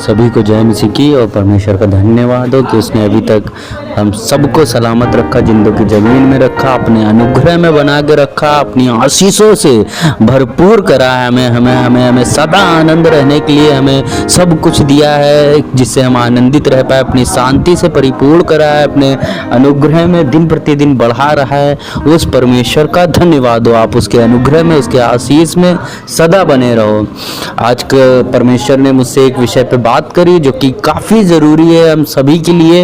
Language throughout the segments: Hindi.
सभी को जय मसीह की और परमेश्वर का धन्यवाद हो कि उसने अभी तक हम सबको सलामत रखा, जिंदों की ज़मीन में रखा, अपने अनुग्रह में बना के रखा, अपनी आशीषों से भरपूर करा है। हमें सदा आनंद रहने के लिए हमें सब कुछ दिया है जिससे हम आनंदित रह पाए, अपनी शांति से परिपूर्ण करा है, अपने अनुग्रह में दिन प्रतिदिन बढ़ा रहा है। उस परमेश्वर का धन्यवाद हो। आप उसके अनुग्रह में, उसके आशीष में सदा बने रहो। आज परमेश्वर ने मुझसे एक विषय पे बात करी जो कि काफ़ी ज़रूरी है हम सभी के लिए।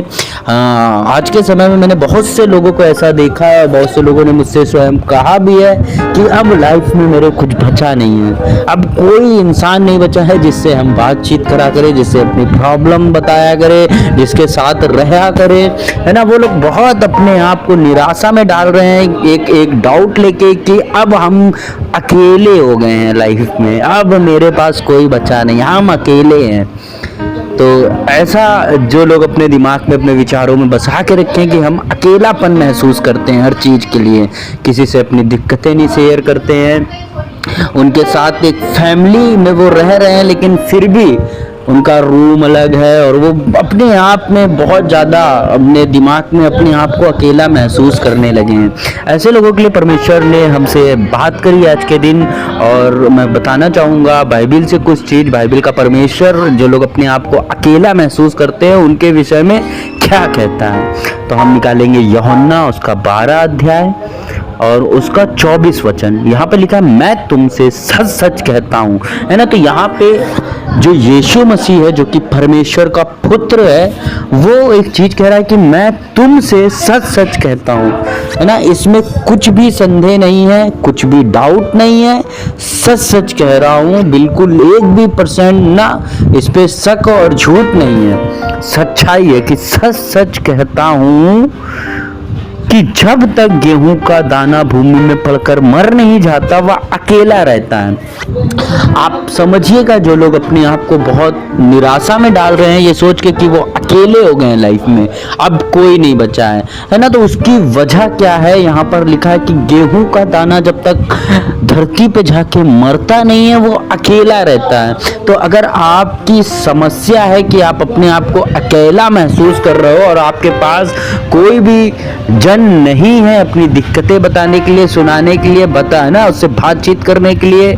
आज के समय में मैंने बहुत से लोगों को ऐसा देखा है, बहुत से लोगों ने मुझसे स्वयं कहा भी है कि अब लाइफ में मेरे कुछ बचा नहीं है, अब कोई इंसान नहीं बचा है जिससे हम बातचीत करा करें, जिससे अपनी प्रॉब्लम बताया करें, जिसके साथ रहा करें, है ना। वो लोग बहुत अपने आप को निराशा में डाल रहे हैं, एक डाउट लेके कि अब हम अकेले हो गए हैं लाइफ में, अब मेरे पास कोई बचा नहीं, हम अकेले हैं। तो ऐसा जो लोग अपने दिमाग में, अपने विचारों में बसा के रखें कि हम अकेलापन महसूस करते हैं हर चीज़ के लिए, किसी से अपनी दिक्कतें नहीं शेयर करते हैं, उनके साथ एक फैमिली में वो रह रहे हैं लेकिन फिर भी उनका रूम अलग है और वो अपने आप में बहुत ज़्यादा अपने दिमाग में अपने आप को अकेला महसूस करने लगे हैं। ऐसे लोगों के लिए परमेश्वर ने हमसे बात करी आज के दिन, और मैं बताना चाहूँगा बाइबिल से कुछ चीज़। बाइबिल का परमेश्वर जो लोग अपने आप को अकेला महसूस करते हैं उनके विषय में क्या कहता है। तो हम निकालेंगे यूहन्ना उसका 12 अध्याय और उसका 24 वचन। यहाँ पे लिखा है, मैं तुमसे सच सच कहता हूँ, है ना। तो यहाँ पे जो यीशु मसीह है, जो कि परमेश्वर का पुत्र है, वो एक चीज कह रहा है कि मैं तुमसे सच सच कहता हूँ, है ना। इसमें कुछ भी संदेह नहीं है, कुछ भी डाउट नहीं है, सच सच कह रहा हूँ, बिल्कुल 1% ना इस पे शक और झूठ नहीं है। सच्चाई है कि सच सच कहता हूँ कि जब तक गेहूं का दाना भूमि में पड़कर मर नहीं जाता वह अकेला रहता है। आप समझिएगा, जो लोग अपने आप को बहुत निराशा में डाल रहे हैं ये सोच के कि वो अकेले हो गए हैं लाइफ में, अब कोई नहीं बचा है ना। तो उसकी वजह क्या है, यहाँ पर लिखा है कि गेहूं का दाना जब तक धरती पे जाके मरता नहीं है वो अकेला रहता है। तो अगर आपकी समस्या है कि आप अपने आप को अकेला महसूस कर रहे हो और आपके पास कोई भी जन नहीं है अपनी दिक्कतें बताने के लिए, सुनाने के लिए, बता है ना, उससे बातचीत करने के लिए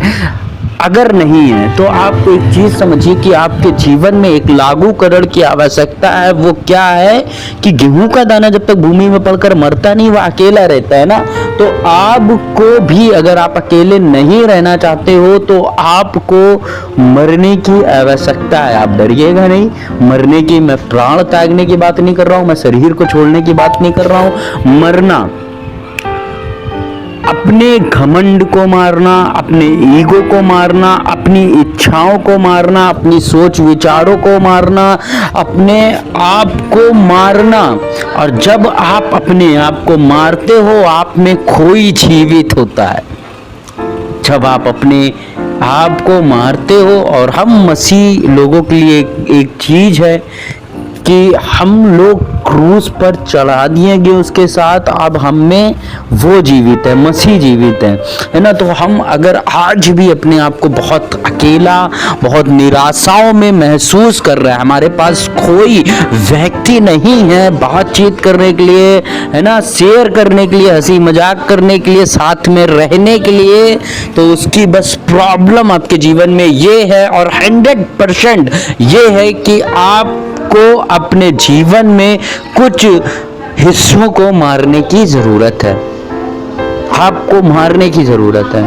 अगर नहीं है, तो आप एक चीज समझिए कि आपके जीवन में एक लागूकरण की आवश्यकता है। वो क्या है कि गेहूं का दाना जब तक भूमि में पड़कर मरता नहीं वह अकेला रहता है ना। तो आपको भी, अगर आप अकेले नहीं रहना चाहते हो तो आपको मरने की आवश्यकता है। आप डरिएगा नहीं, मरने की, मैं प्राण त्यागने की बात नहीं कर रहा हूं, मैं शरीर को छोड़ने की बात नहीं कर रहा हूं। मरना, अपने घमंड को मारना, अपने ईगो को मारना, अपनी इच्छाओं को मारना, अपनी सोच विचारों को मारना, अपने आप को मारना। और जब आप अपने आप को मारते हो आप में कोई जीवित होता है। जब आप अपने आप को मारते हो, और हम मसीह लोगों के लिए एक चीज है कि हम लोग क्रूस पर चढ़ा दिए गए उसके साथ, अब हम में वो जीवित है, मसीह जीवित है ना। तो हम अगर आज भी अपने आप को बहुत अकेला, बहुत निराशाओं में महसूस कर रहे हैं, हमारे पास कोई व्यक्ति नहीं है बातचीत करने के लिए, है ना, शेयर करने के लिए, हंसी मजाक करने के लिए, साथ में रहने के लिए, तो उसकी बस प्रॉब्लम आपके जीवन में ये है, और 100% ये है कि आपको अपने जीवन में कुछ हिस्सों को मारने की जरूरत है। आपको मारने की जरूरत है,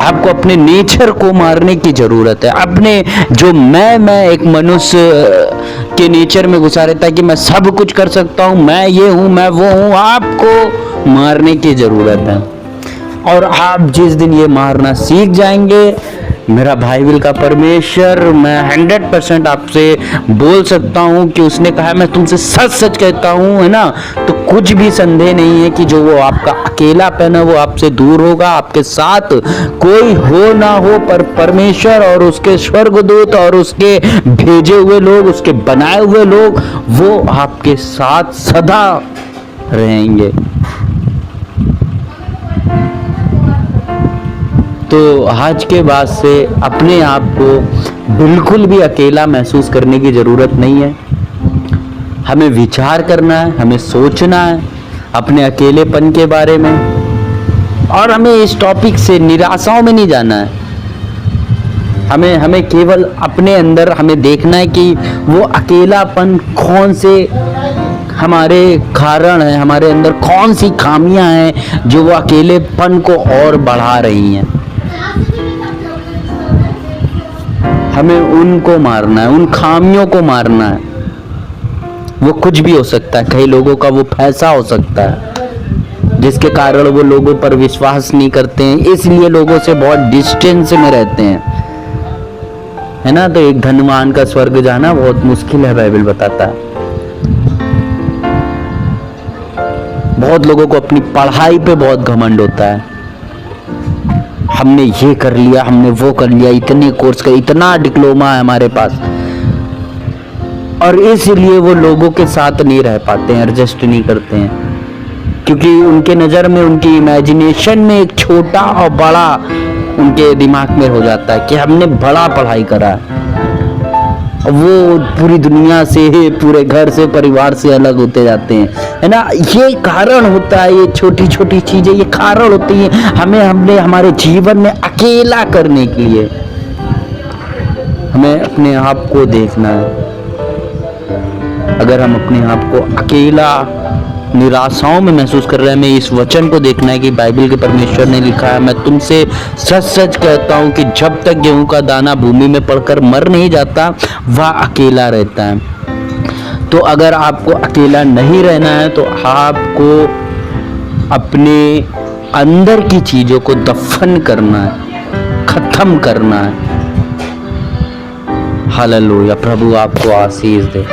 आपको अपने नेचर को मारने की जरूरत है। अपने जो मैं एक मनुष्य के नेचर में घुसा रहता है कि मैं सब कुछ कर सकता हूं, मैं ये हूं, मैं वो हूं, आपको मारने की जरूरत है। और आप जिस दिन ये मारना सीख जाएंगे, मेरा बाइबल का परमेश्वर, मैं 100% आपसे बोल सकता हूँ कि उसने कहा है मैं तुमसे सच सच कहता हूँ, है ना। तो कुछ भी संदेह नहीं है कि जो वो आपका अकेलापन है वो आपसे दूर होगा, आपके साथ कोई हो ना हो, पर परमेश्वर और उसके स्वर्गदूत और उसके भेजे हुए लोग, उसके बनाए हुए लोग, वो आपके साथ सदा रहेंगे। तो आज के बाद से अपने आप को बिल्कुल भी अकेला महसूस करने की ज़रूरत नहीं है। हमें विचार करना है, हमें सोचना है अपने अकेलेपन के बारे में, और हमें इस टॉपिक से निराशाओं में नहीं जाना है। हमें केवल अपने अंदर हमें देखना है कि वो अकेलापन कौन से हमारे कारण है, हमारे अंदर कौन सी खामियां हैं जो वो अकेलेपन को और बढ़ा रही हैं। हमें उनको मारना है, उन खामियों को मारना है। वो कुछ भी हो सकता है, कई लोगों का वो पैसा हो सकता है जिसके कारण वो लोगों पर विश्वास नहीं करते हैं, इसलिए लोगों से बहुत डिस्टेंस में रहते हैं, है ना। तो एक धनवान का स्वर्ग जाना बहुत मुश्किल है, बाइबल बताता है। बहुत लोगों को अपनी पढ़ाई पे बहुत घमंड होता है, हमने ये कर लिया, हमने वो कर लिया, इतने कोर्स का इतना डिप्लोमा है हमारे पास, और इसलिए वो लोगों के साथ नहीं रह पाते हैं, एडजस्ट नहीं करते हैं, क्योंकि उनके नज़र में, उनकी इमेजिनेशन में एक छोटा और बड़ा उनके दिमाग में हो जाता है कि हमने बड़ा पढ़ाई करा है। वो पूरी दुनिया से, पूरे घर से, परिवार से अलग होते जाते हैं, है ना। ये कारण होता है, ये छोटी छोटी चीजें ये कारण होती हैं हमने हमारे जीवन में अकेला करने के लिए। हमें अपने आप को देखना है। अगर हम अपने आप को अकेला, निराशाओं में महसूस कर रहे हैं, हमें इस वचन को देखना है कि बाइबल के परमेश्वर ने लिखा है, मैं तुमसे सच सच कहता हूं कि जब तक गेहूं का दाना भूमि में पड़कर मर नहीं जाता, वह अकेला रहता है। तो अगर आपको अकेला नहीं रहना है तो आपको अपने अंदर की चीजों को दफन करना है, खत्म करना है। हालेलुया। प्रभु आपको आशीष दे।